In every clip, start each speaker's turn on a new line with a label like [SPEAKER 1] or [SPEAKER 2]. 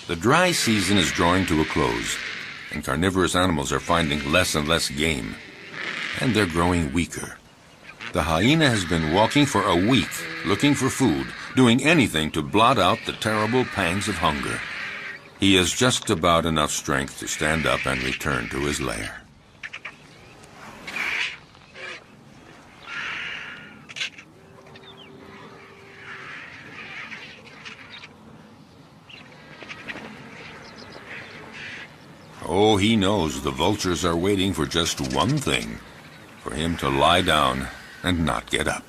[SPEAKER 1] The dry season is drawing to a close, and carnivorous animals are finding less and less game, and they're growing weaker. The hyena has been walking for a week, looking for food, doing anything to blot out the terrible pangs of hunger. He has just about enough strength to stand up and return to his lair. Oh, he knows the vultures are waiting for just one thing, for him to lie down and not get up.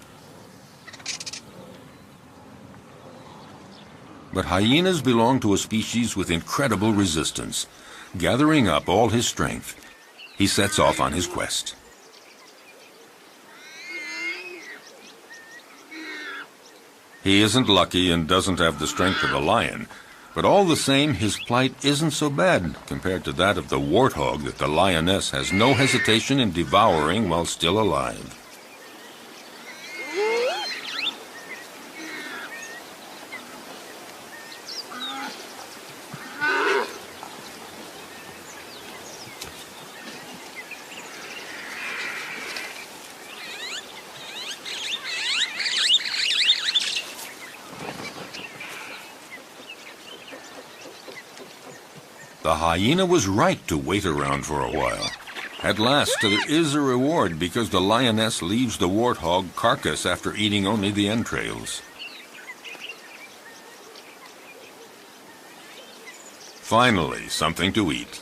[SPEAKER 1] But hyenas belong to a species with incredible resistance. Gathering up all his strength, he sets off on his quest. He isn't lucky and doesn't have the strength of a lion, but all the same, his plight isn't so bad compared to that of the warthog that the lioness has no hesitation in devouring while still alive. The hyena was right to wait around for a while. At last, there is a reward because the lioness leaves the warthog carcass after eating only the entrails. Finally, something to eat.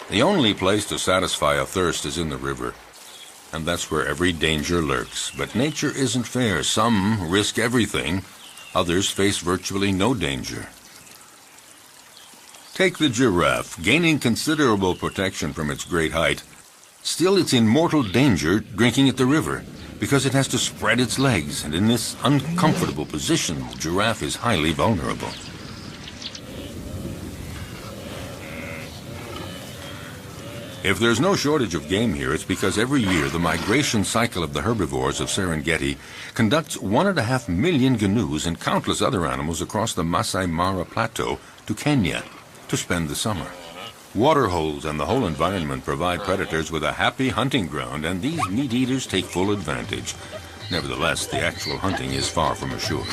[SPEAKER 1] The only place to satisfy a thirst is in the river. And that's where every danger lurks. But nature isn't fair. Some risk everything. Others face virtually no danger. Take the giraffe, gaining considerable protection from its great height. Still, it's in mortal danger drinking at the river, because it has to spread its legs, and in this uncomfortable position, the giraffe is highly vulnerable. If there's no shortage of game here, it's because every year the migration cycle of the herbivores of Serengeti conducts 1.5 million gnus and countless other animals across the Masai Mara Plateau to Kenya to spend the summer. Waterholes and the whole environment provide predators with a happy hunting ground, and these meat-eaters take full advantage. Nevertheless, the actual hunting is far from assured.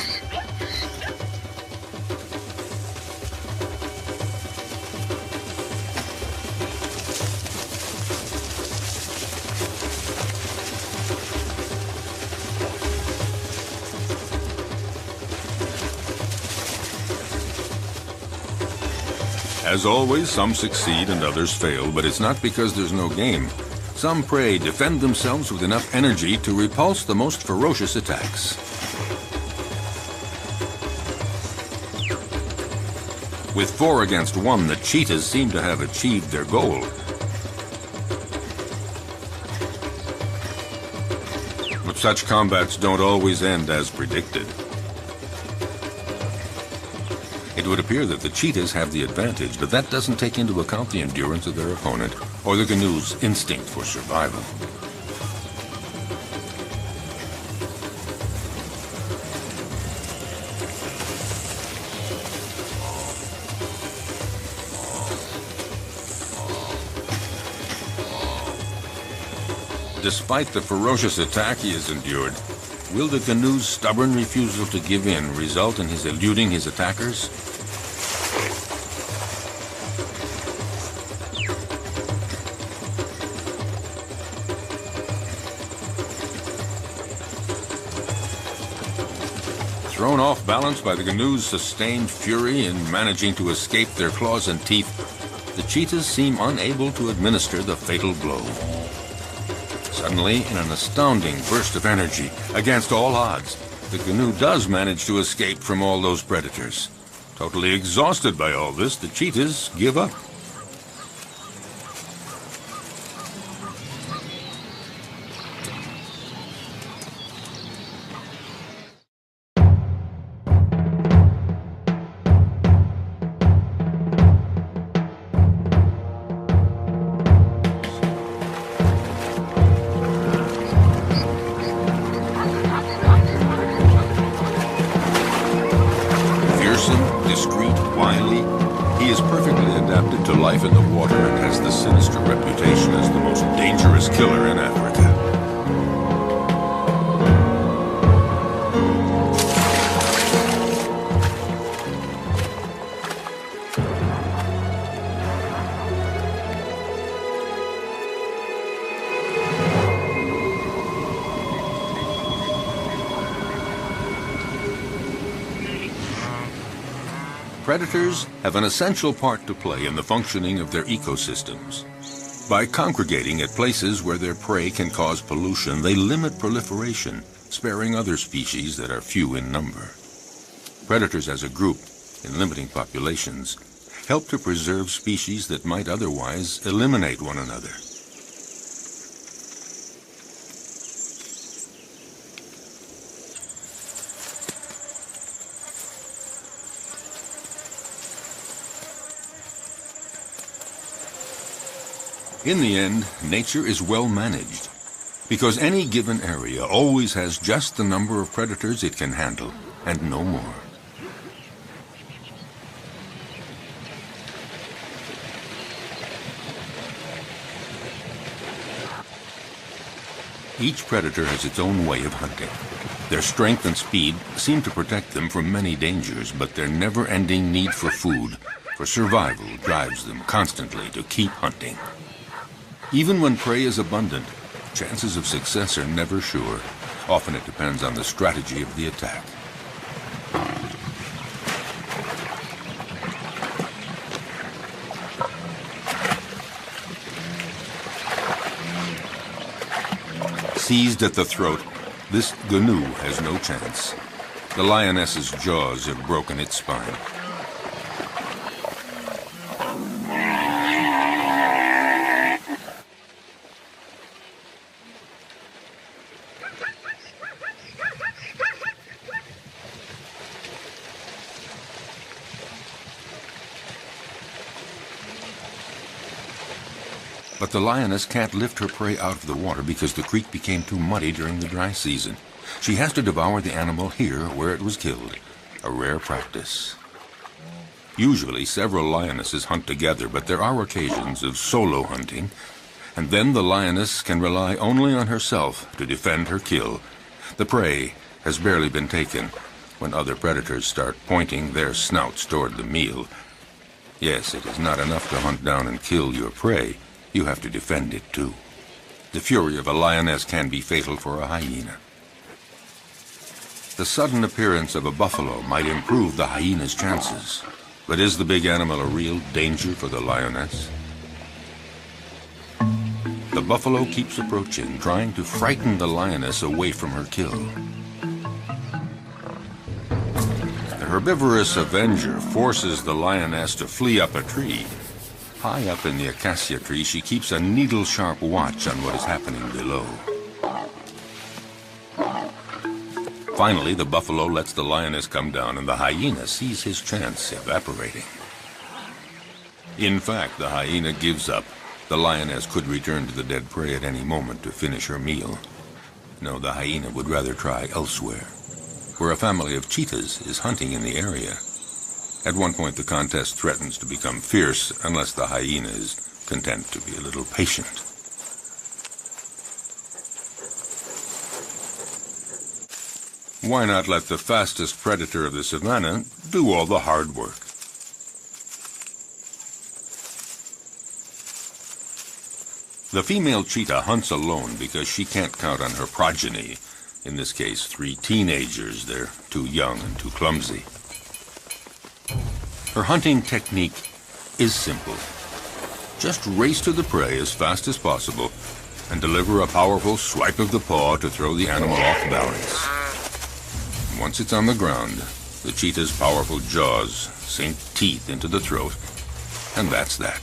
[SPEAKER 1] As always, some succeed and others fail, but it's not because there's no game. Some prey defend themselves with enough energy to repulse the most ferocious attacks. With 4 against 1, the cheetahs seem to have achieved their goal. But such combats don't always end as predicted. It would appear that the cheetahs have the advantage, but that doesn't take into account the endurance of their opponent or the gnu's instinct for survival. Despite the ferocious attack he has endured, will the gnu's stubborn refusal to give in result in his eluding his attackers? Thrown off balance by the gnu's sustained fury in managing to escape their claws and teeth, the cheetahs seem unable to administer the fatal blow. Suddenly, in an astounding burst of energy, against all odds, the gnu does manage to escape from all those predators. Totally exhausted by all this, the cheetahs give up. is perfectly adapted to life in the water and has the sinister reputation as the most dangerous killer in Africa. Predators have an essential part to play in the functioning of their ecosystems. By congregating at places where their prey can cause pollution, they limit proliferation, sparing other species that are few in number. Predators as a group, in limiting populations, help to preserve species that might otherwise eliminate one another. In the end, nature is well managed, because any given area always has just the number of predators it can handle, and no more. Each predator has its own way of hunting. Their strength and speed seem to protect them from many dangers, but their never-ending need for food, for survival, drives them constantly to keep hunting. Even when prey is abundant, chances of success are never sure. Often it depends on the strategy of the attack. Seized at the throat, this gnu has no chance. The lioness's jaws have broken its spine. But the lioness can't lift her prey out of the water because the creek became too muddy during the dry season. She has to devour the animal here where it was killed, a rare practice. Usually several lionesses hunt together, but there are occasions of solo hunting, and then the lioness can rely only on herself to defend her kill. The prey has barely been taken when other predators start pointing their snouts toward the meal. Yes, it is not enough to hunt down and kill your prey. You have to defend it too. The fury of a lioness can be fatal for a hyena. The sudden appearance of a buffalo might improve the hyena's chances. But is the big animal a real danger for the lioness? The buffalo keeps approaching, trying to frighten the lioness away from her kill. The herbivorous avenger forces the lioness to flee up a tree. High up in the acacia tree, she keeps a needle-sharp watch on what is happening below. Finally, the buffalo lets the lioness come down, and the hyena sees his chance evaporating. In fact, the hyena gives up. The lioness could return to the dead prey at any moment to finish her meal. No, the hyena would rather try elsewhere, where a family of cheetahs is hunting in the area. At one point, the contest threatens to become fierce unless the hyena is content to be a little patient. Why not let the fastest predator of the savannah do all the hard work? The female cheetah hunts alone because she can't count on her progeny. In this case, 3 teenagers. They're too young and too clumsy. Her hunting technique is simple. Just race to the prey as fast as possible and deliver a powerful swipe of the paw to throw the animal off balance. Once it's on the ground, the cheetah's powerful jaws sink teeth into the throat, and that's that.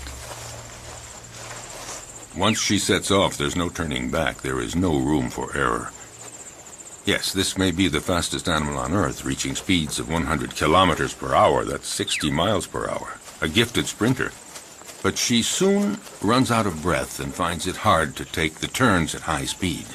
[SPEAKER 1] Once she sets off, there's no turning back. There is no room for error. Yes, this may be the fastest animal on Earth, reaching speeds of 100 kilometers per hour. That's 60 miles per hour. A gifted sprinter. But she soon runs out of breath and finds it hard to take the turns at high speed.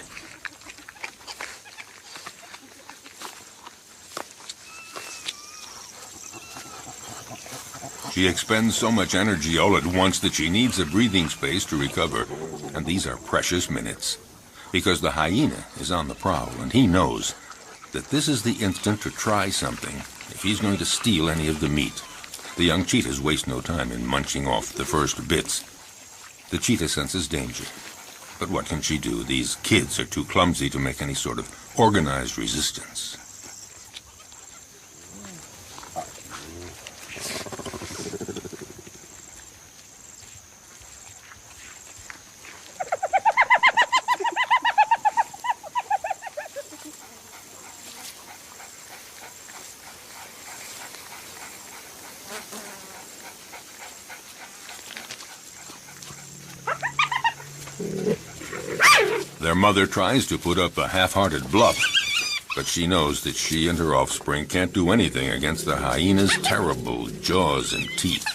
[SPEAKER 1] She expends so much energy all at once that she needs a breathing space to recover, and these are precious minutes, because the hyena is on the prowl, and he knows that this is the instant to try something if he's going to steal any of the meat. The young cheetahs waste no time in munching off the first bits. The cheetah senses danger, but what can she do? These kids are too clumsy to make any sort of organized resistance. Their mother tries to put up a half-hearted bluff, but she knows that she and her offspring can't do anything against the hyena's terrible jaws and teeth,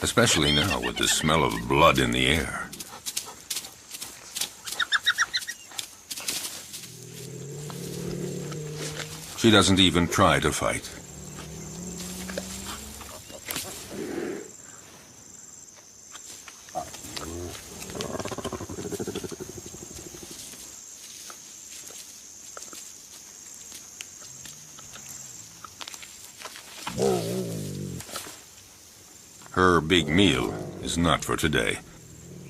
[SPEAKER 1] especially now with the smell of blood in the air. She doesn't even try to fight. Her big meal is not for today.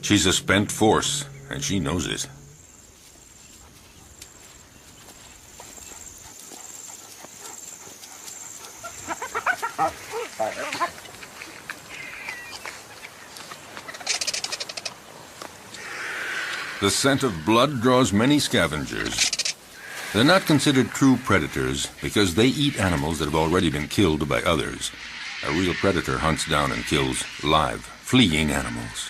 [SPEAKER 1] She's a spent force, and she knows it. The scent of blood draws many scavengers. They're not considered true predators because they eat animals that have already been killed by others. A real predator hunts down and kills live, fleeing animals.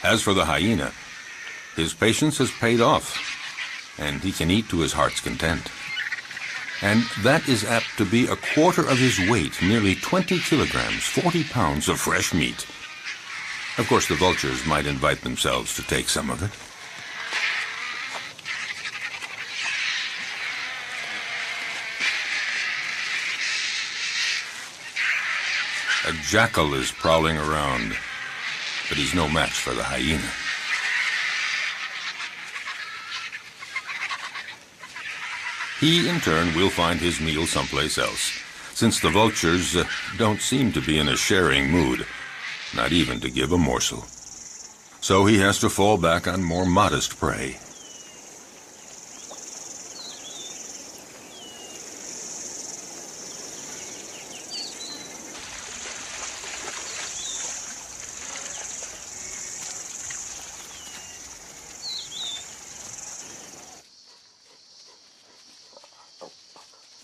[SPEAKER 1] As for the hyena, his patience has paid off, and he can eat to his heart's content. And that is apt to be a quarter of his weight, nearly 20 kilograms, 40 pounds of fresh meat. Of course, the vultures might invite themselves to take some of it. A jackal is prowling around, but he's no match for the hyena. He, in turn, will find his meal someplace else, since the vultures don't seem to be in a sharing mood, not even to give a morsel. So he has to fall back on more modest prey.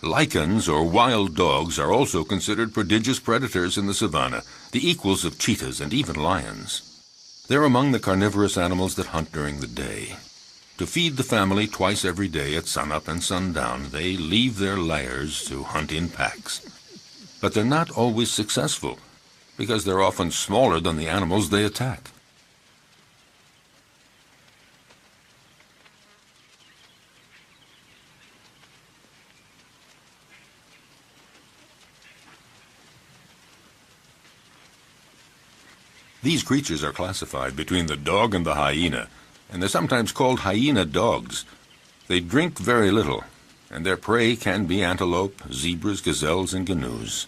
[SPEAKER 1] Lycans, or wild dogs, are also considered prodigious predators in the savanna, the equals of cheetahs and even lions. They're among the carnivorous animals that hunt during the day. To feed the family twice every day at sunup and sundown, they leave their lairs to hunt in packs. But they're not always successful, because they're often smaller than the animals they attack. These creatures are classified between the dog and the hyena, and they're sometimes called hyena dogs. They drink very little, and their prey can be antelope, zebras, gazelles, and gnus.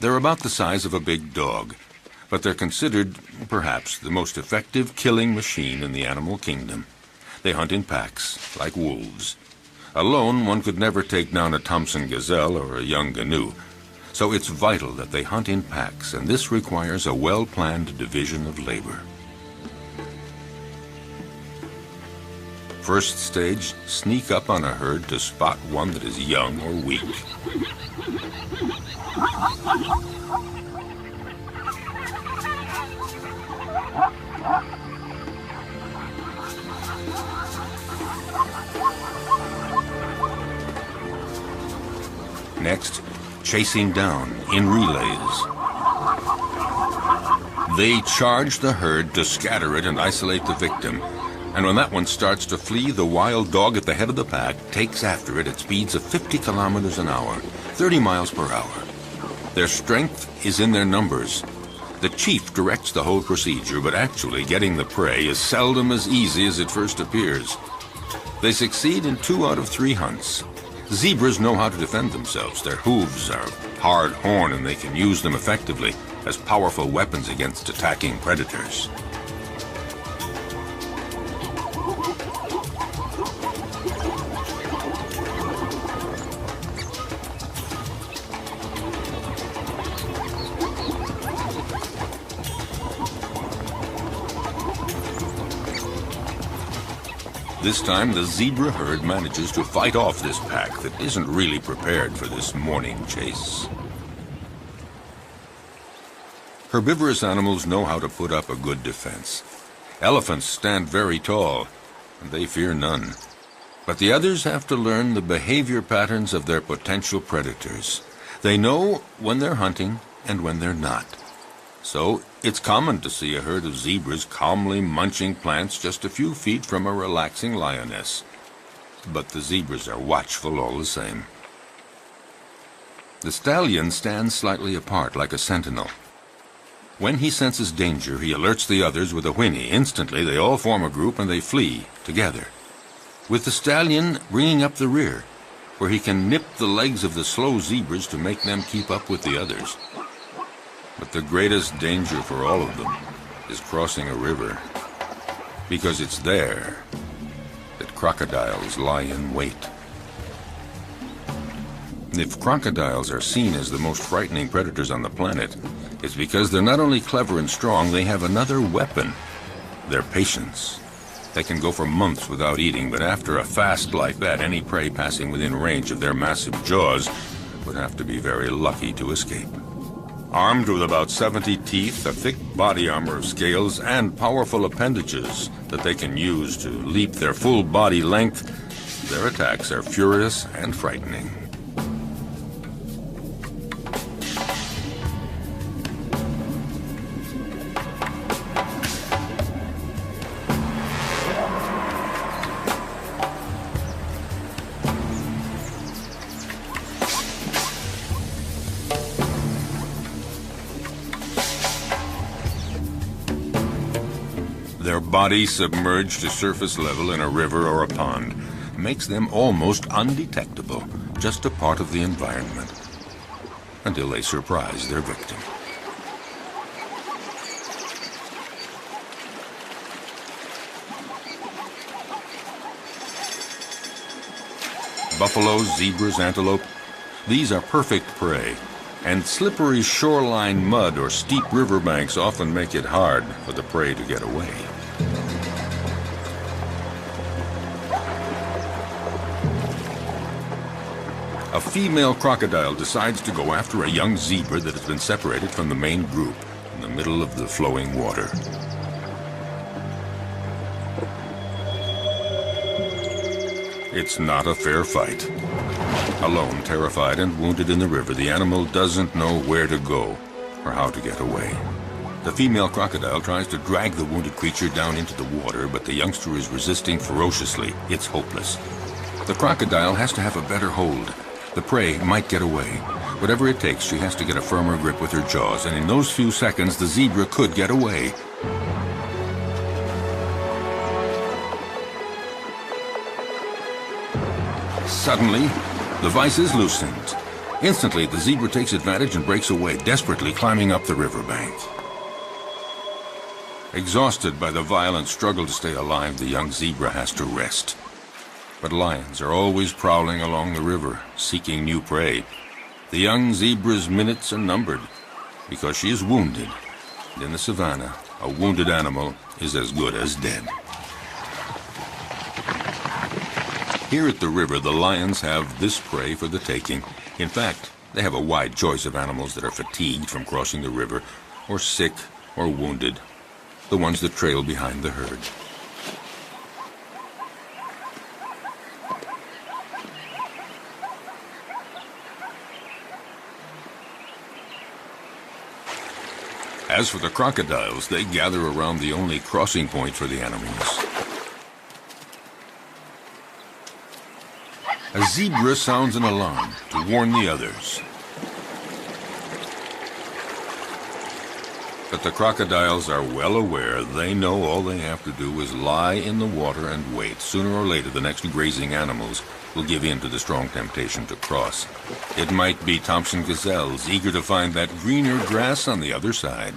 [SPEAKER 1] They're about the size of a big dog, but they're considered, perhaps, the most effective killing machine in the animal kingdom. They hunt in packs, like wolves. Alone, one could never take down a Thompson gazelle or a young gnu. So it's vital that they hunt in packs, and this requires a well-planned division of labor. First stage, sneak up on a herd to spot one that is young or weak. Next, chasing down in relays. They charge the herd to scatter it and isolate the victim. And when that one starts to flee, the wild dog at the head of the pack takes after it at speeds of 50 kilometers an hour, 30 miles per hour. Their strength is in their numbers. The chief directs the whole procedure, but actually getting the prey is seldom as easy as it first appears. They succeed in 2 out of 3 hunts. Zebras know how to defend themselves. Their hooves are hard horn, and they can use them effectively as powerful weapons against attacking predators. This time, the zebra herd manages to fight off this pack that isn't really prepared for this morning chase. Herbivorous animals know how to put up a good defense. Elephants stand very tall, and they fear none. But the others have to learn the behavior patterns of their potential predators. They know when they're hunting and when they're not. So, it's common to see a herd of zebras calmly munching plants just a few feet from a relaxing lioness. But the zebras are watchful all the same. The stallion stands slightly apart like a sentinel. When he senses danger, he alerts the others with a whinny. Instantly, they all form a group and they flee together, with the stallion bringing up the rear, where he can nip the legs of the slow zebras to make them keep up with the others. But the greatest danger for all of them is crossing a river, because it's there that crocodiles lie in wait. If crocodiles are seen as the most frightening predators on the planet, it's because they're not only clever and strong, they have another weapon: their patience. They can go for months without eating, but after a fast like that, any prey passing within range of their massive jaws would have to be very lucky to escape. Armed with about 70 teeth, a thick body armor of scales, and powerful appendages that they can use to leap their full body length, their attacks are furious and frightening. Their body submerged to surface level in a river or a pond makes them almost undetectable, just a part of the environment, until they surprise their victim. Buffaloes, zebras, antelope, these are perfect prey. And slippery shoreline mud or steep riverbanks often make it hard for the prey to get away. A female crocodile decides to go after a young zebra that has been separated from the main group in the middle of the flowing water. It's not a fair fight. Alone, terrified and wounded in the river, the animal doesn't know where to go or how to get away. The female crocodile tries to drag the wounded creature down into the water, but the youngster is resisting ferociously. It's hopeless. The crocodile has to have a better hold. The prey might get away. Whatever it takes, she has to get a firmer grip with her jaws, and in those few seconds, the zebra could get away. Suddenly, the vise is loosened. Instantly, the zebra takes advantage and breaks away, desperately climbing up the riverbank. Exhausted by the violent struggle to stay alive, the young zebra has to rest. But lions are always prowling along the river, seeking new prey. The young zebra's minutes are numbered, because she is wounded. And in the savannah, a wounded animal is as good as dead. Here at the river, the lions have this prey for the taking. In fact, they have a wide choice of animals that are fatigued from crossing the river, or sick, or wounded, the ones that trail behind the herd. As for the crocodiles, they gather around the only crossing point for the animals, A zebra sounds an alarm to warn the others. But the crocodiles are well aware. They know all they have to do is lie in the water and wait. Sooner or later, the next grazing animals will give in to the strong temptation to cross. It might be Thompson gazelles, eager to find that greener grass on the other side.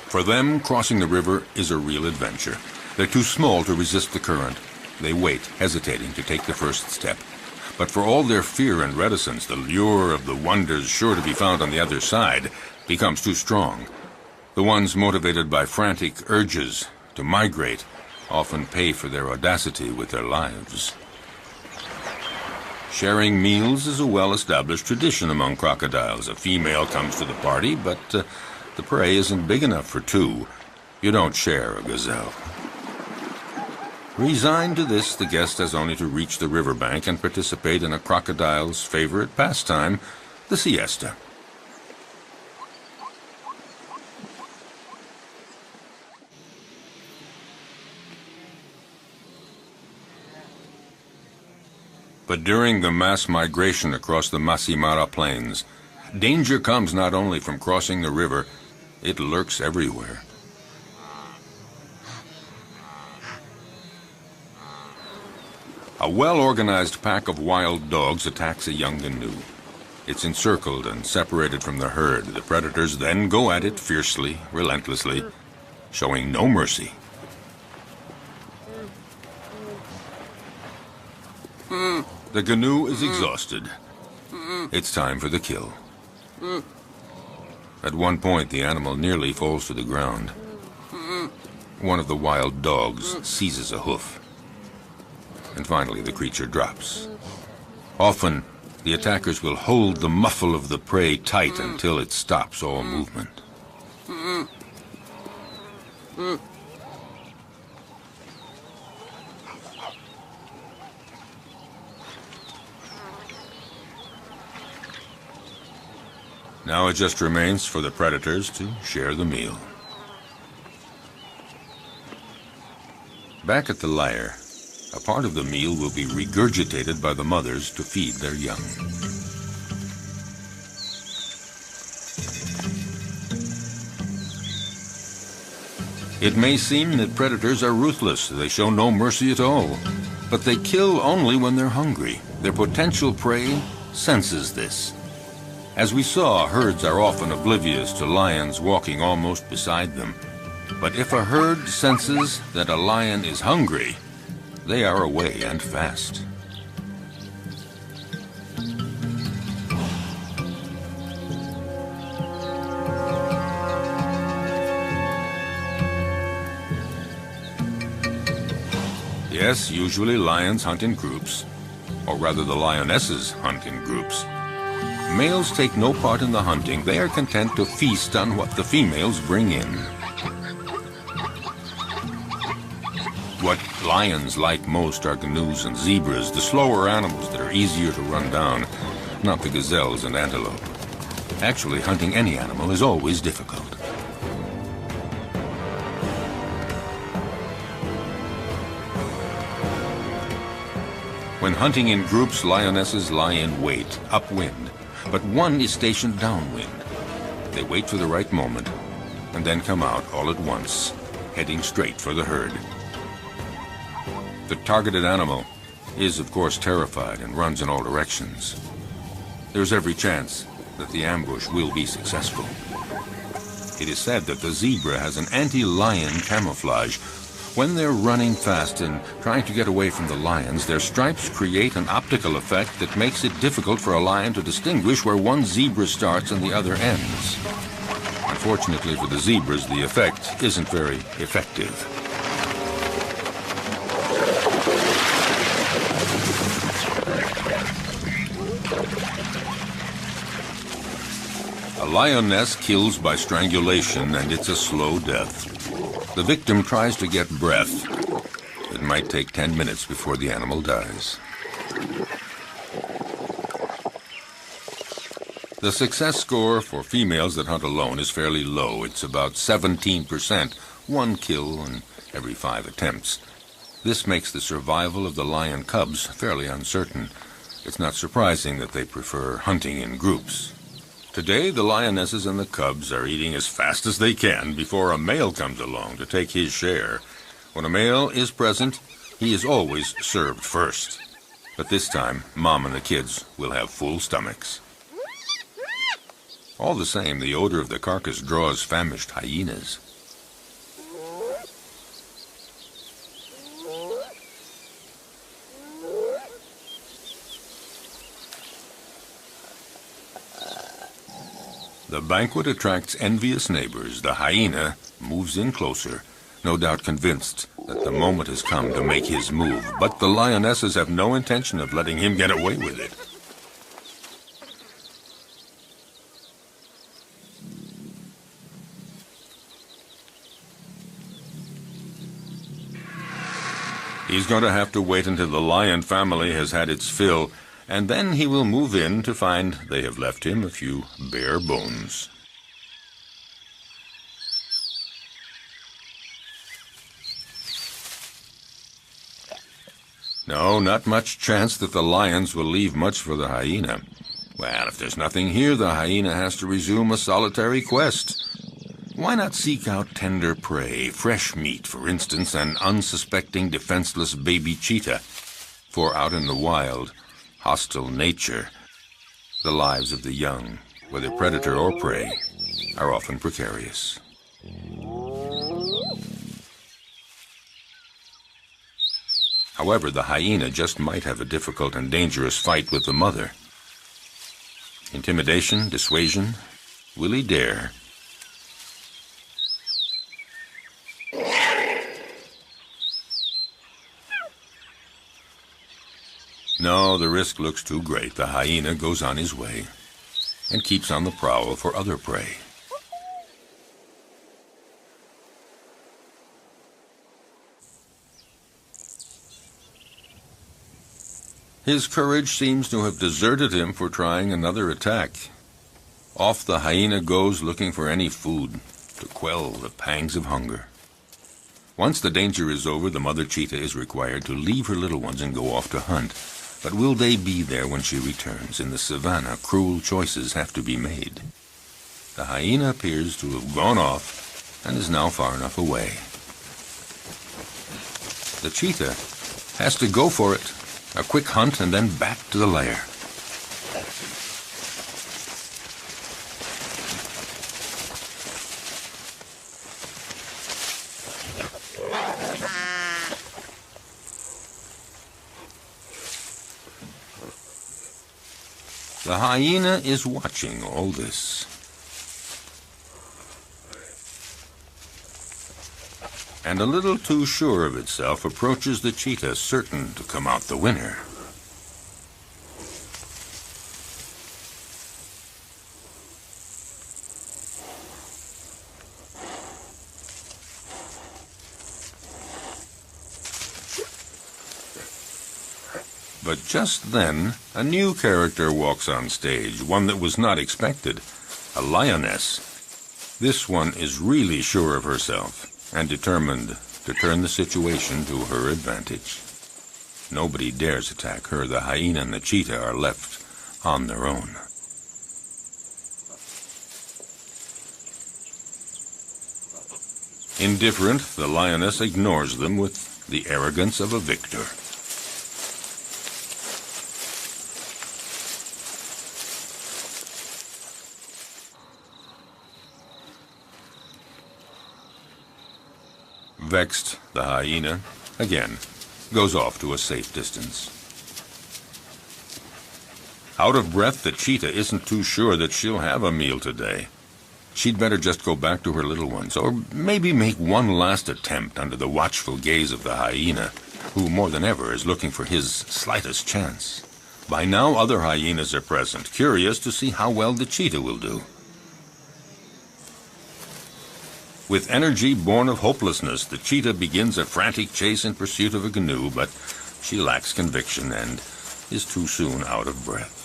[SPEAKER 1] For them, crossing the river is a real adventure. They're too small to resist the current. They wait, hesitating to take the first step. But for all their fear and reticence, the lure of the wonders sure to be found on the other side becomes too strong. The ones motivated by frantic urges to migrate often pay for their audacity with their lives. Sharing meals is a well-established tradition among crocodiles. A female comes to the party, but the prey isn't big enough for two. You don't share a gazelle. Resigned to this, the guest has only to reach the riverbank and participate in a crocodile's favorite pastime, the siesta. But during the mass migration across the Masimara Plains, danger comes not only from crossing the river, it lurks everywhere. A well-organized pack of wild dogs attacks a young gnu. It's encircled and separated from the herd. The predators then go at it fiercely, relentlessly, showing no mercy. The gnu is exhausted. It's time for the kill. At one point, the animal nearly falls to the ground. One of the wild dogs seizes a hoof. And finally, the creature drops. Often, the attackers will hold the muffle of the prey tight until it stops all movement. Now it just remains for the predators to share the meal. Back at the lair, a part of the meal will be regurgitated by the mothers to feed their young. It may seem that predators are ruthless. They show no mercy at all. But they kill only when they're hungry. Their potential prey senses this. As we saw, herds are often oblivious to lions walking almost beside them. But if a herd senses that a lion is hungry, they are away and fast. Yes, usually lions hunt in groups, or rather the lionesses hunt in groups. Males take no part in the hunting. They are content to feast on what the females bring in. What lions like most are gnus and zebras, the slower animals that are easier to run down, not the gazelles and antelope. Actually, hunting any animal is always difficult. When hunting in groups, lionesses lie in wait, upwind, but one is stationed downwind. They wait for the right moment, and then come out all at once, heading straight for the herd. The targeted animal is, of course, terrified and runs in all directions. There's every chance that the ambush will be successful. It is said that the zebra has an anti-lion camouflage. When they're running fast and trying to get away from the lions, their stripes create an optical effect that makes it difficult for a lion to distinguish where one zebra starts and the other ends. Unfortunately for the zebras, the effect isn't very effective. A lioness kills by strangulation, and it's a slow death. The victim tries to get breath. It might take 10 minutes before the animal dies. The success score for females that hunt alone is fairly low. It's about 17%, one kill in every 5 attempts. This makes the survival of the lion cubs fairly uncertain. It's not surprising that they prefer hunting in groups. Today, the lionesses and the cubs are eating as fast as they can before a male comes along to take his share. When a male is present, he is always served first. But this time, Mom and the kids will have full stomachs. All the same, the odor of the carcass draws famished hyenas. The banquet attracts envious neighbors. The hyena moves in closer, no doubt convinced that the moment has come to make his move. But the lionesses have no intention of letting him get away with it. He's going to have to wait until the lion family has had its fill, and then he will move in to find they have left him a few bare bones. No, not much chance that the lions will leave much for the hyena. Well, if there's nothing here, the hyena has to resume a solitary quest. Why not seek out tender prey, fresh meat, for instance, an unsuspecting, defenseless baby cheetah? For out in the wild, hostile nature, the lives of the young, whether predator or prey, are often precarious. However, the hyena just might have a difficult and dangerous fight with the mother. Intimidation, dissuasion, will he dare? No, the risk looks too great. The hyena goes on his way and keeps on the prowl for other prey. His courage seems to have deserted him for trying another attack. Off the hyena goes looking for any food to quell the pangs of hunger. Once the danger is over, the mother cheetah is required to leave her little ones and go off to hunt. But will they be there when she returns? In the savannah, cruel choices have to be made. The hyena appears to have gone off and is now far enough away. The cheetah has to go for it. A quick hunt and then back to the lair. The hyena is watching all this. And a little too sure of itself approaches the cheetah, certain to come out the winner. But just then, a new character walks on stage, one that was not expected, a lioness. This one is really sure of herself and determined to turn the situation to her advantage. Nobody dares attack her. The hyena and the cheetah are left on their own. Indifferent, the lioness ignores them with the arrogance of a victor. Vexed, the hyena, again, goes off to a safe distance. Out of breath, the cheetah isn't too sure that she'll have a meal today. She'd better just go back to her little ones, or maybe make one last attempt under the watchful gaze of the hyena, who more than ever is looking for his slightest chance. By now, other hyenas are present, curious to see how well the cheetah will do. With energy born of hopelessness, the cheetah begins a frantic chase in pursuit of a canoe, but she lacks conviction and is too soon out of breath.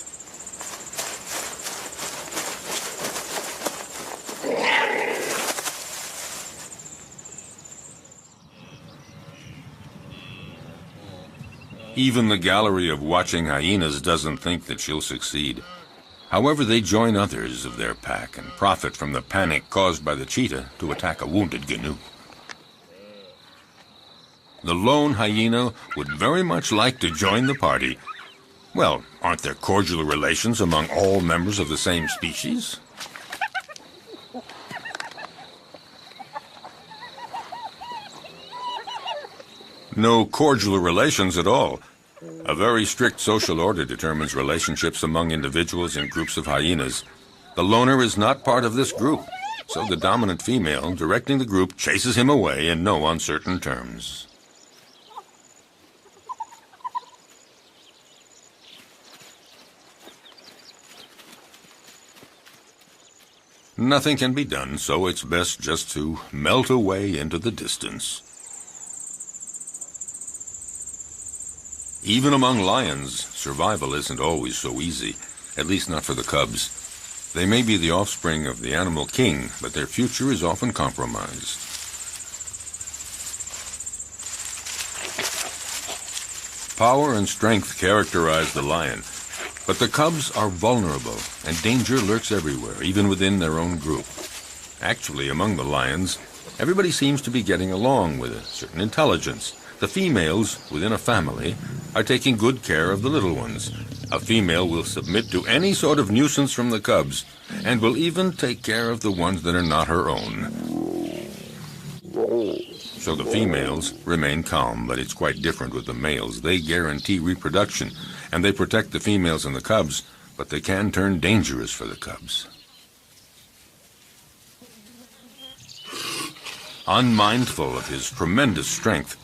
[SPEAKER 1] Even the gallery of watching hyenas doesn't think that she'll succeed. However, they join others of their pack and profit from the panic caused by the cheetah to attack a wounded gnu. The lone hyena would very much like to join the party. Well, aren't there cordial relations among all members of the same species? No cordial relations at all. A very strict social order determines relationships among individuals in groups of hyenas. The loner is not part of this group, so the dominant female directing the group chases him away in no uncertain terms. Nothing can be done, so it's best just to melt away into the distance. Even among lions, survival isn't always so easy, at least not for the cubs. They may be the offspring of the animal king, but their future is often compromised. Power and strength characterize the lion, but the cubs are vulnerable, and danger lurks everywhere, even within their own group. Actually, among the lions, everybody seems to be getting along with a certain intelligence. The females within a family are taking good care of the little ones. A female will submit to any sort of nuisance from the cubs, and will even take care of the ones that are not her own. So the females remain calm, but it's quite different with the males. They guarantee reproduction, and they protect the females and the cubs, but they can turn dangerous for the cubs. Unmindful of his tremendous strength,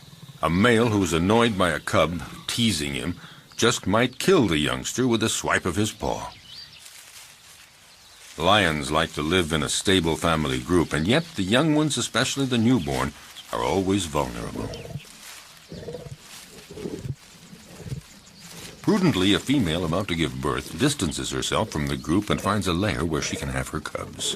[SPEAKER 1] a male who's annoyed by a cub teasing him just might kill the youngster with a swipe of his paw. Lions like to live in a stable family group, and yet the young ones, especially the newborn, are always vulnerable. Prudently, a female about to give birth distances herself from the group and finds a lair where she can have her cubs.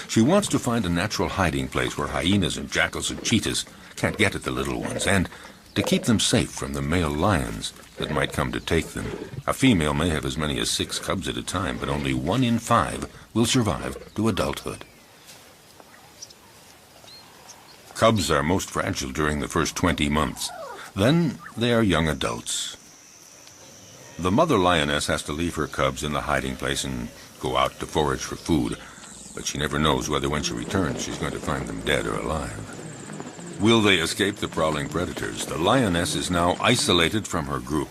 [SPEAKER 1] She wants to find a natural hiding place where hyenas and jackals and cheetahs can't get at the little ones, and to keep them safe from the male lions that might come to take them. A female may have as many as 6 cubs at a time, but only 1 in 5 will survive to adulthood. Cubs are most fragile during the first 20 months. Then they are young adults. The mother lioness has to leave her cubs in the hiding place and go out to forage for food, but she never knows whether when she returns she's going to find them dead or alive. Will they escape the prowling predators? The lioness is now isolated from her group,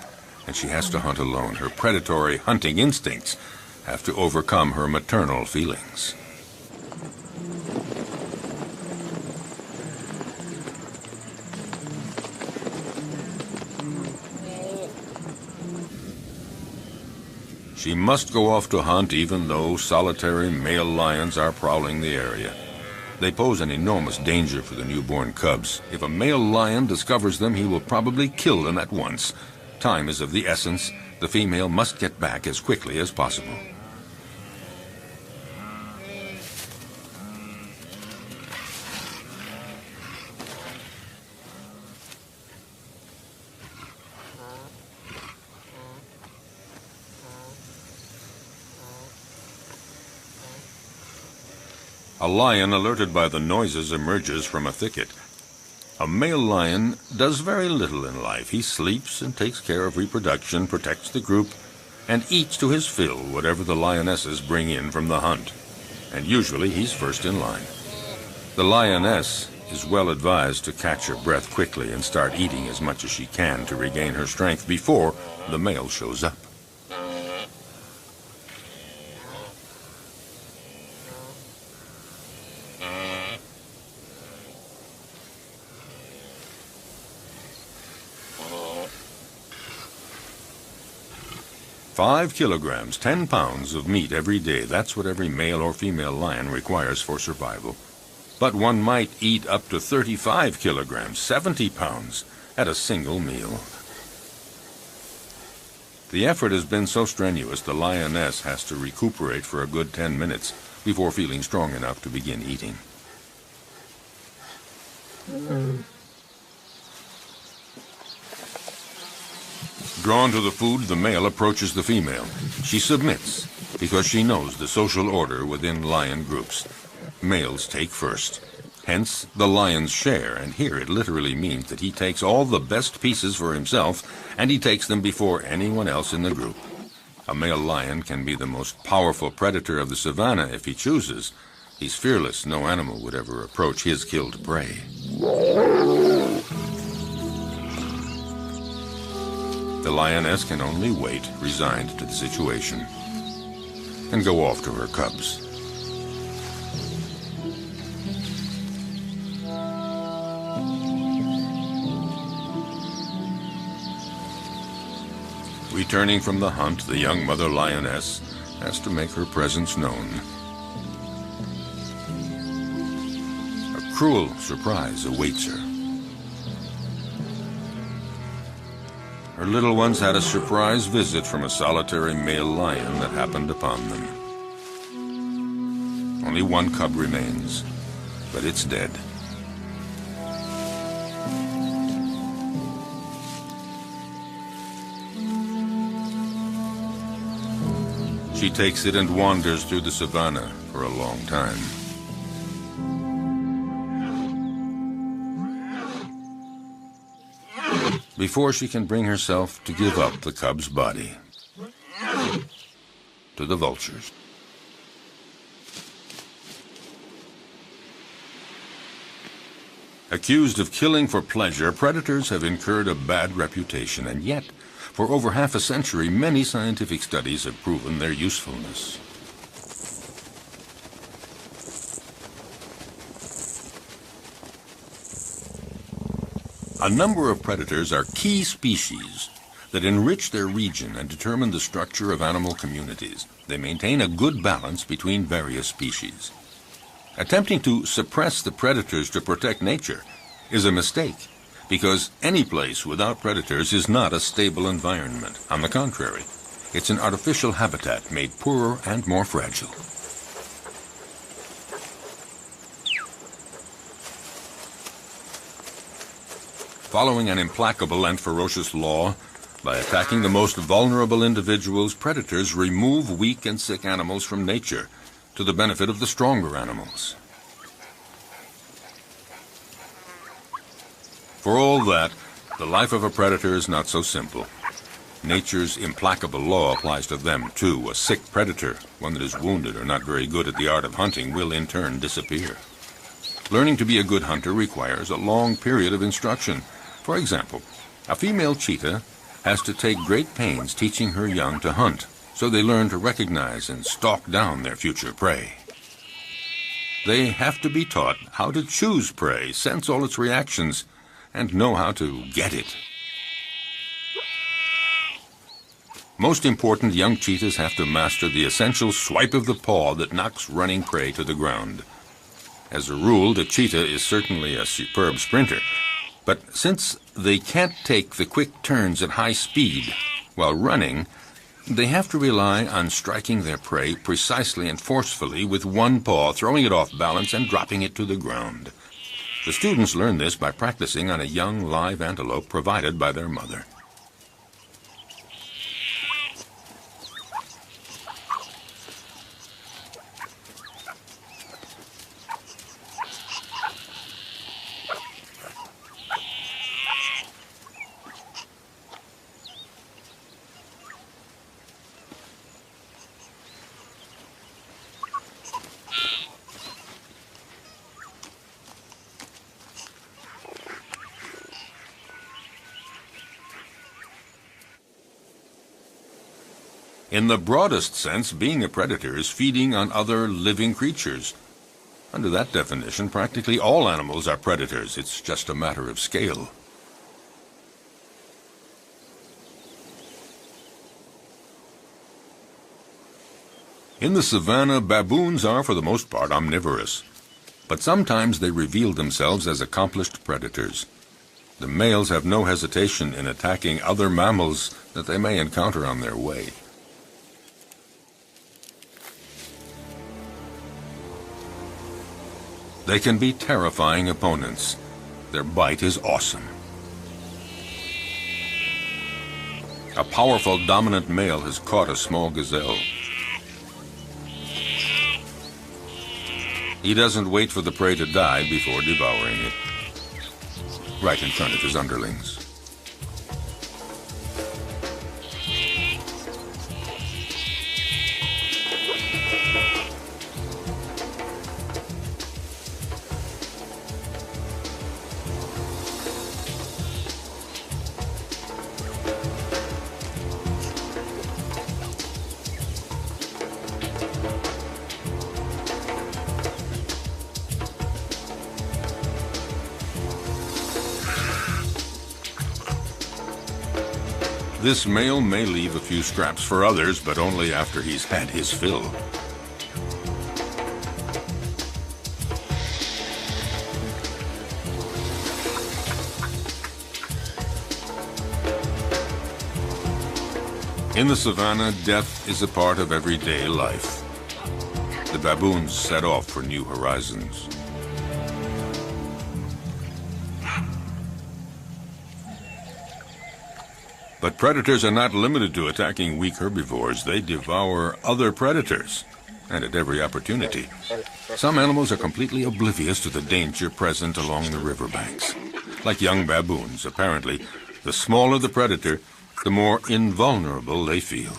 [SPEAKER 1] and she has to hunt alone. Her predatory hunting instincts have to overcome her maternal feelings. She must go off to hunt even though solitary male lions are prowling the area. They pose an enormous danger for the newborn cubs. If a male lion discovers them, he will probably kill them at once. Time is of the essence. The female must get back as quickly as possible. A lion, alerted by the noises, emerges from a thicket. A male lion does very little in life. He sleeps and takes care of reproduction, protects the group, and eats to his fill whatever the lionesses bring in from the hunt. And usually he's first in line. The lioness is well advised to catch her breath quickly and start eating as much as she can to regain her strength before the male shows up. "5 kilograms, 10 pounds of meat every day. That's what every male or female lion requires for survival. But one might eat up to 35 kilograms, 70 pounds, at a single meal. The effort has been so strenuous, the lioness has to recuperate for a good 10 minutes before feeling strong enough to begin eating. Drawn to the food, the male approaches the female. She submits because she knows the social order within lion groups. Males take first. Hence, the lion's share, and here it literally means that he takes all the best pieces for himself, and he takes them before anyone else in the group. A male lion can be the most powerful predator of the savannah if he chooses. He's fearless. No animal would ever approach his killed prey. The lioness can only wait, resigned to the situation, and go off to her cubs. Returning from the hunt, the young mother lioness has to make her presence known. A cruel surprise awaits her. Her little ones had a surprise visit from a solitary male lion that happened upon them. Only one cub remains, but it's dead. She takes it and wanders through the savannah for a long time. Before she can bring herself to give up the cub's body to the vultures. Accused of killing for pleasure, predators have incurred a bad reputation, and yet, for over half a century, many scientific studies have proven their usefulness. A number of predators are key species that enrich their region and determine the structure of animal communities. They maintain a good balance between various species. Attempting to suppress the predators to protect nature is a mistake, because any place without predators is not a stable environment. On the contrary, it's an artificial habitat made poorer and more fragile. Following an implacable and ferocious law, by attacking the most vulnerable individuals, predators remove weak and sick animals from nature to the benefit of the stronger animals. For all that, the life of a predator is not so simple. Nature's implacable law applies to them, too. A sick predator, one that is wounded or not very good at the art of hunting, will in turn disappear. Learning to be a good hunter requires a long period of instruction. For example, a female cheetah has to take great pains teaching her young to hunt, so they learn to recognize and stalk down their future prey. They have to be taught how to choose prey, sense all its reactions, and know how to get it. Most important, young cheetahs have to master the essential swipe of the paw that knocks running prey to the ground. As a rule, the cheetah is certainly a superb sprinter, but since they can't take the quick turns at high speed while running, they have to rely on striking their prey precisely and forcefully with one paw, throwing it off balance and dropping it to the ground. The students learn this by practicing on a young live antelope provided by their mother. In the broadest sense, being a predator is feeding on other living creatures. Under that definition, practically all animals are predators. It's just a matter of scale. In the savannah, baboons are for the most part omnivorous, but sometimes they reveal themselves as accomplished predators. The males have no hesitation in attacking other mammals that they may encounter on their way. They can be terrifying opponents. Their bite is awesome. A A powerful dominant male has caught a small gazelle. He doesn't wait for the prey to die before devouring it, right in front of his underlings. This male may leave a few scraps for others, but only after he's had his fill. In the savannah, death is a part of everyday life. The baboons set off for new horizons. But predators are not limited to attacking weak herbivores. They devour other predators, and at every opportunity. Some animals are completely oblivious to the danger present along the riverbanks. Like young baboons, apparently, the smaller the predator, the more invulnerable they feel.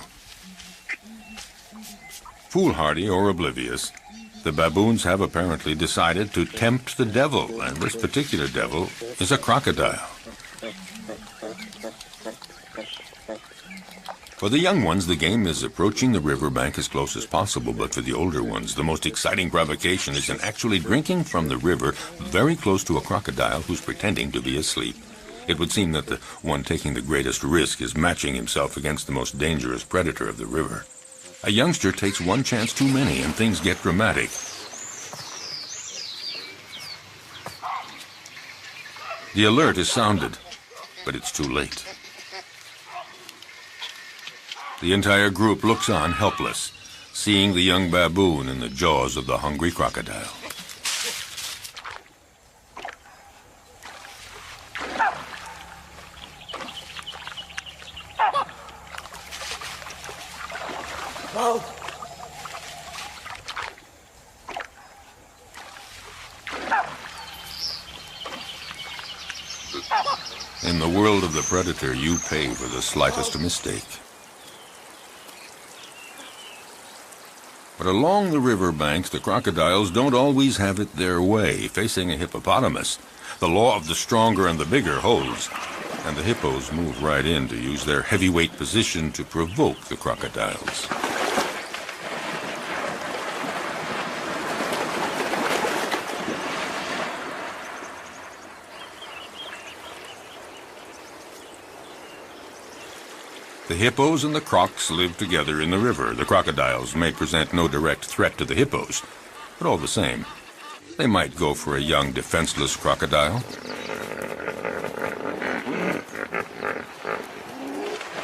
[SPEAKER 1] Foolhardy or oblivious, the baboons have apparently decided to tempt the devil, and this particular devil is a crocodile. For the young ones, the game is approaching the riverbank as close as possible, but for the older ones, the most exciting provocation is in actually drinking from the river very close to a crocodile who's pretending to be asleep. It would seem that the one taking the greatest risk is matching himself against the most dangerous predator of the river. A youngster takes one chance too many and things get dramatic. The alert is sounded, but it's too late. The entire group looks on helpless, seeing the young baboon in the jaws of the hungry crocodile. In the world of the predator, you pay for the slightest mistake. But along the riverbanks, the crocodiles don't always have it their way. Facing a hippopotamus, the law of the stronger and the bigger holds, and the hippos move right in to use their heavyweight position to provoke the crocodiles. The hippos and the crocs live together in the river. The crocodiles may present no direct threat to the hippos, but all the same, they might go for a young defenseless crocodile.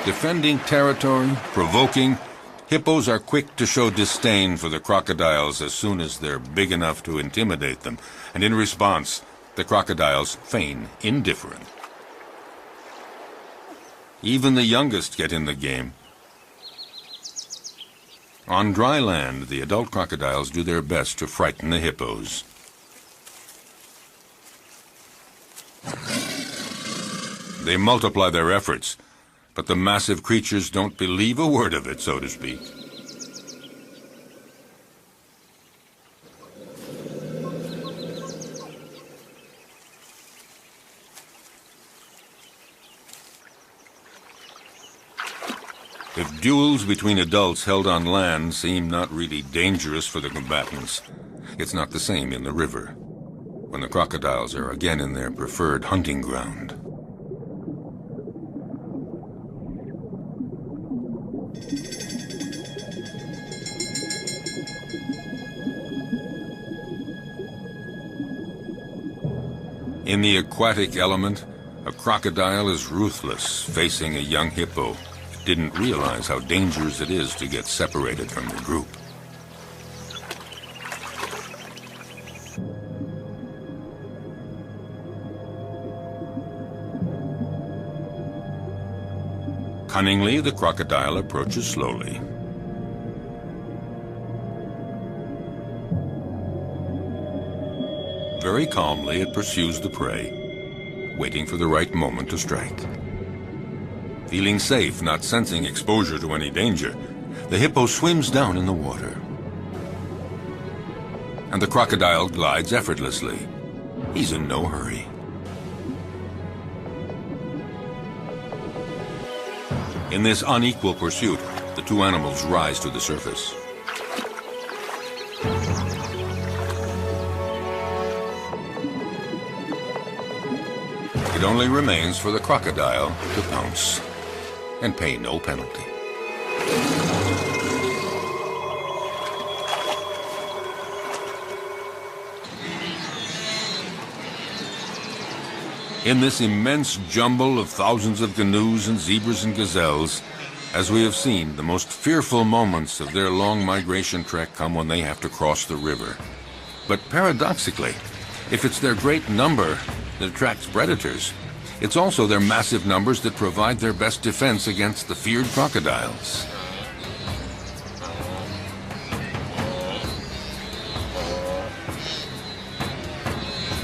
[SPEAKER 1] Defending territory, provoking, hippos are quick to show disdain for the crocodiles as soon as they're big enough to intimidate them, and in response, the crocodiles feign indifference. Even the youngest get in the game. On dry land, the adult crocodiles do their best to frighten the hippos. They multiply their efforts, but the massive creatures don't believe a word of it, so to speak. If duels between adults held on land seem not really dangerous for the combatants, it's not the same in the river, when the crocodiles are again in their preferred hunting ground. In the aquatic element, a crocodile is ruthless, facing a young hippo. Didn't realize how dangerous it is to get separated from the group. Cunningly, the crocodile approaches slowly. Very calmly, it pursues the prey, waiting for the right moment to strike. Feeling safe, not sensing exposure to any danger, the hippo swims down in the water. And the crocodile glides effortlessly. He's in no hurry. In this unequal pursuit, the two animals rise to the surface. It only remains for the crocodile to pounce and pay no penalty. In this immense jumble of thousands of canoes and zebras and gazelles, as we have seen, the most fearful moments of their long migration trek come when they have to cross the river. But paradoxically, if it's their great number that attracts predators, it's also their massive numbers that provide their best defense against the feared crocodiles.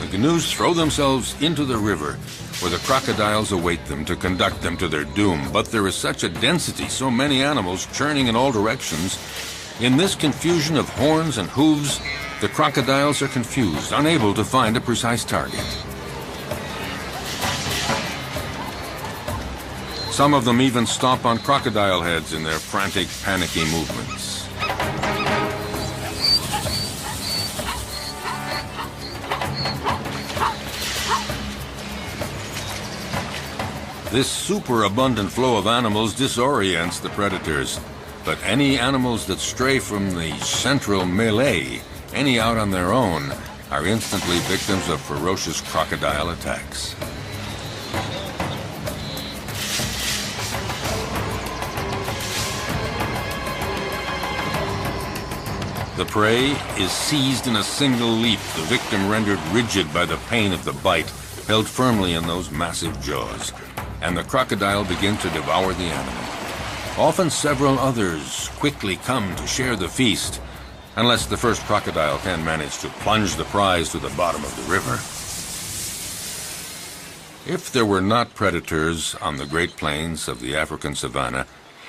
[SPEAKER 1] The canoes throw themselves into the river, where the crocodiles await them to conduct them to their doom. But there is such a density, so many animals churning in all directions. In this confusion of horns and hooves, the crocodiles are confused, unable to find a precise target. Some of them even stomp on crocodile heads in their frantic, panicky movements. This superabundant flow of animals disorients the predators, but any animals that stray from the central melee, any out on their own, are instantly victims of ferocious crocodile attacks. The prey is seized in a single leap, the victim rendered rigid by the pain of the bite, held firmly in those massive jaws, and the crocodile begins to devour the animal. Often several others quickly come to share the feast, unless the first crocodile can manage to plunge the prize to the bottom of the river. If there were not predators on the Great Plains of the African savanna,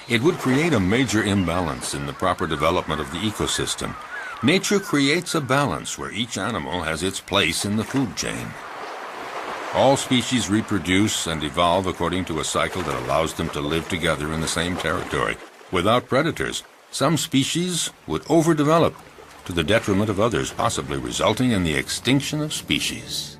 [SPEAKER 1] it would create a major imbalance in the proper development of the ecosystem. Nature creates a balance where each animal has its place in the food chain. All species reproduce and evolve according to a cycle that allows them to live together in the same territory. Without predators, some species would overdevelop to the detriment of others, possibly resulting in the extinction of species.